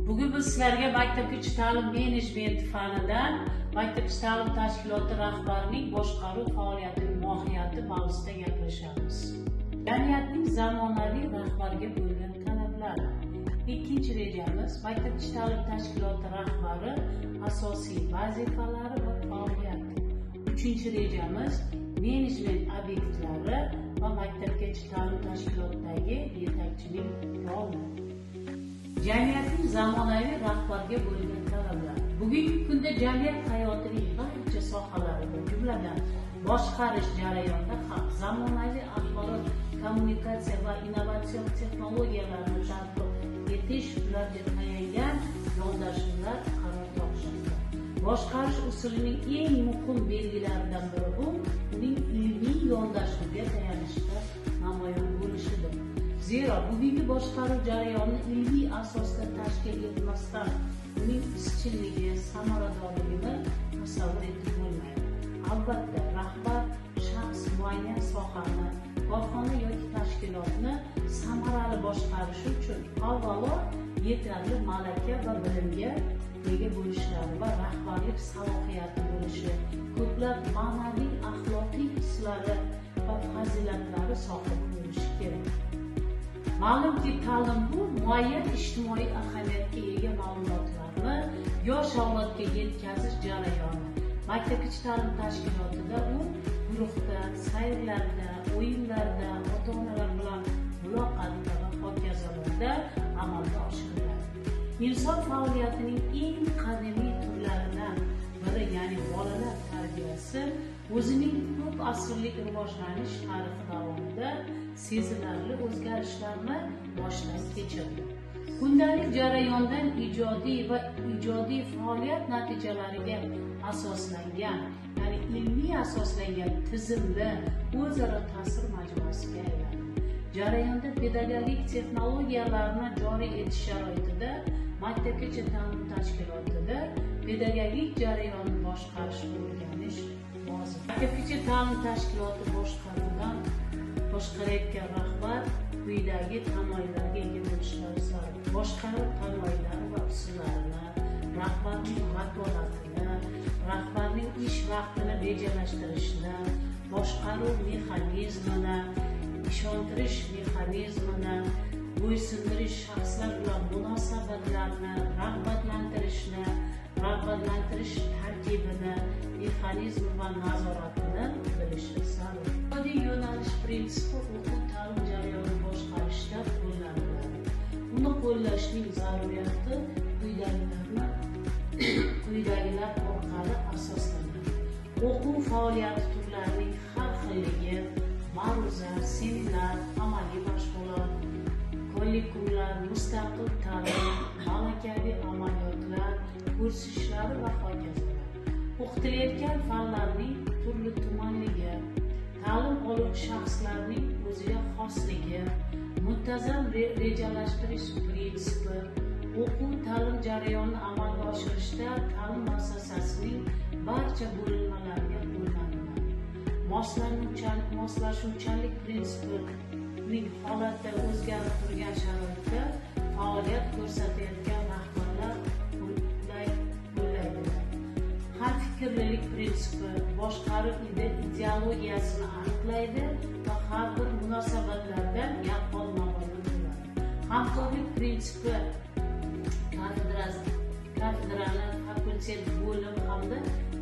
Bugun biz sizlarga maktabgacha ta'lim menejmenti fanidan maktabgacha ta'lim tashkiloti rahbarining boshqaruv faoliyatining mohiyati mavzusida gapirishamiz. Jamiyatning zamonaviy rahbarga bo'lgan talablari. Ikkinchi rejamiz maktabgacha ta'lim tashkiloti rahbari asosiy vazifalari va faoliyati. Uchinchi rejamiz menejment obyektlari va maktabgacha ta'lim tashkilotidagi yetakchilik roli. Jamiyatning zamonaviy rahbarga bo'lgan talablar. Bugungi kunda jamiyat hayotining barcha sohalarida, jumladan boshqarish jarayonida ham zamonaviy axborot, kommunikatsiya va innovatsion texnologiyalarni tatbiq etish ularga tayangan yondashuvlar qaror topishmoqda. Boshqarish usulining eng muhim belgilaridan biri bu uning ilmiy yondashuvga tayanishda namoyon bo'lishidir. Zero bugungi boshqaruv jarayoni ilmiy asosda tashkil etmasdan uning izchilligi, samaradorligini tasavvur etib bo'lmaydi. Albatta, rahbar shaxs muayyan sohani, korxona yoki tashkilotni samarali boshqarishi uchun avvalo yetarli malaka va bilimga ega bo'lishlari va rahbarlik salohiyati bo'lishi, ko'plab ma'naviy axloqiy hislari va fazilatlari sohibi bo'lishi kerak. Ma'lumki, ta'lim bu muayyan ijtimoiy ahamiyatga ega ma'lumotlarni yosh avlodga yetkazish jarayoni. Maktabgacha ta'lim tashkilotida u guruhda, sayrlarda, o'yinlarda, ota-onalar bilan muloqotda va hokazolarda amalga oshiriladi. Inson faoliyatining eng qadimiy turlaridan biri, ya'ni bolalar tarbiyasi, o'zining ko'p asrlik rivojlanish tarixi davomida sezilarli o'zgarishlarni boshdan kechirdi. Kundalik jarayondan ijodiy faoliyat natijalariga asoslangan, ya'ni ilmiy asoslangan tizimli o'zaro ta'sir majmuasiga aylandi. Jarayonda pedagogik texnologiyalarni joriy etish sharoitida maktabgacha ta'lim tashkilotida pedagogik jarayonni boshqarishni o'rganish lozim. Maktabgacha ta'lim tashkiloti boshqarayotgan rahbar quyidagi tamoyillarga ega bo'lishlari zarur. Boshqaruv tamoyillari va usullarini, rahbarning vakolatini, rahbarning ish vaqtini rejalashtirishni, boshqaruv mexanizmini, ishontirish mexanizmini, bo'ysundirish shaxslar bilan munosabatlarni, rag'batlantirish tartibini, mexanizmi va nazoratini bilishi zarur. Ijodiy yo'nalish prinsipi o'quv ta'lim jarayonini boshqarishda qo'llaniladi. Uni qo'llashning zaruriyati quyidagilar orqali asoslanadi. O'quv faoliyati turlarining har xilligi, ma'ruza, seminar, amaliy mashg'ulot, kollegiumlar, mustaqil ta'lim, malakaviy amaliyotlar, kurs ishlari va hokazolar. O'qitilayotgan fanlarning turli-tumanligi, ta'lim oluvchi shaxslarning o'ziga xosligi, muntazam rejalashtirish prinsipi, o'quv ta'lim jarayonini amalga oshirishda ta'lim muassasasining barcha bo'linmalariga qo'llaniladi. Moslashuvchanlik prinsipining holatda o'zgarib turgan sharoitda faoliyat ko'rsatayotgan rahbarlar qo'llaydilar. Hamfikrlilik prinsipi boshqaruv ideologiyasini aniqlaydi va har bir munosabatlardan yaqqol namoyon bo'ladi. Hamkorlik prinsipi kafedrani, fakultet, bo'lim hamda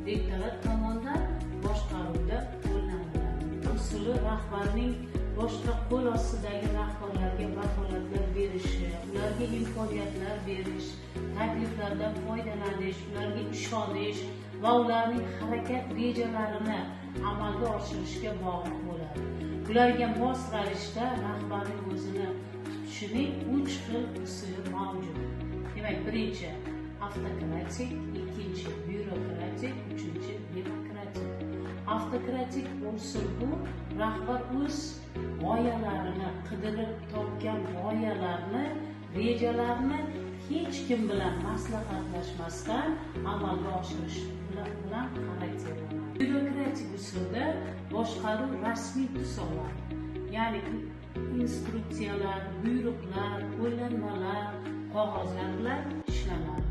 rektorat tomonidan boshqaruvda qo'llaniladi. Usuli rahbarning boshqa qo'l ostidagi rahbarlarga vakolatlar berishi, ularga imkoniyatlar berish, takliflardan foydalanish, ularga ishonish va ularning harakat rejalarini amalga oshirishga bog'liq bo'ladi. Ularga mos ravishda rahbarning o'zini tutishining 3 xil usuli mavjud. Demak, birinchi avtokratik, ikkinchi byurokratik, uchinchi demokratik. Avtokratik usul bu rahbar o'z g'oyalarini, qidirib topgan g'oyalarni, rejalarni hech kim bilan maslahatlashmasdan amalga oshirish bilan xarakterlanadi. Byurokratik usulda boshqaruv rasmiy tus oladi. Ya'ni instruksiyalar, buyruqlar, qo'llanmalar, qog'ozlar bilan ishlanadi.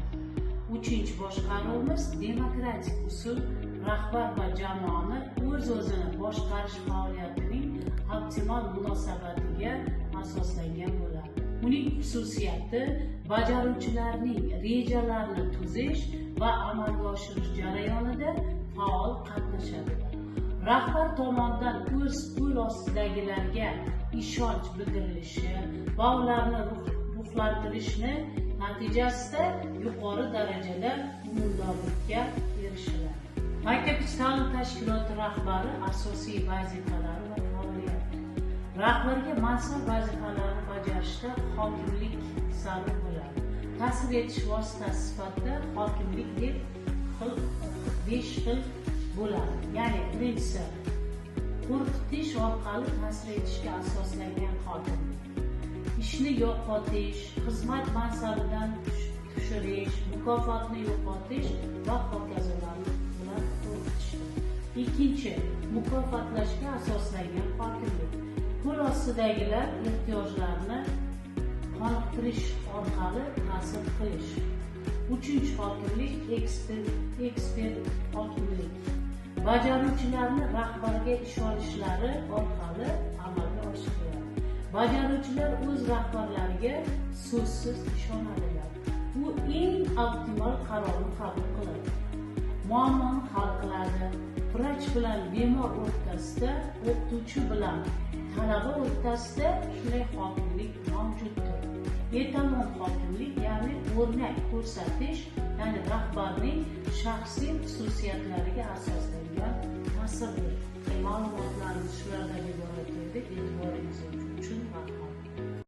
Uchinchi boshqaruvimiz demokratik usul rahbar va jamoani o'z-o'zini boshqarish faoliyatining optimal munosabatiga asoslangan bo'ladi. Uning xususiyati bajaruvchilarning rejalarini tuzish va amalga oshirish jarayonida faol qatnashadi. Rahbar tomonidan o'z qo'l ostidagilarga ishonch bildirilishi va ularni ruhlantirishni natijasida yuqori darajada unumdorlikka erishiladi. Maktabgacha ta'lim tashkiloti rahbari asosiy vazifalari va faoliyati. Rahbarga mansab vazifalarini bajarishda hokimlik zarur bo'ladi. Ta'sir etish vositasi sifatida hokimlik 5 xil bo'ladi. Ya'ni birinchisi qo'rqitish orqali ta'sir etishga asoslangan hokimlik. Ishni yo'qotish, xizmat mansabidan tushirish, mukofotni yo'qotish va hokazolar bilan qo'rqitish. Ikkinchi, mukofotlashga asoslangan hokimlik. Qo'l ostidagilar ehtiyojlarini qoniqtirish orqali ta'sir qilish. Uchinchi hokimlik ekspert hokimlik. Bajaruvchilarni rahbarga ishonishlari orqali amalga oshiriladi. Bajaruvchilar o'z rahbarlariga so'zsiz ishonadilar. U eng optimal qarorni qabul qiladi. Muammoni hal qiladi. Vrach bilan bemor o'rtasida, o'qituvchi bilan talaba o'rtasida shunday hokimlik mavjuddir. Etalon hokimlik, ya'ni o'rnak ko'rsatish, ya'ni rahbarning shaxsiy xususiyatlariga asoslangan ta'sirdir. Ma'lumotlarimiz shulardan iborat edi. E'tiboringiz uchun rahmat.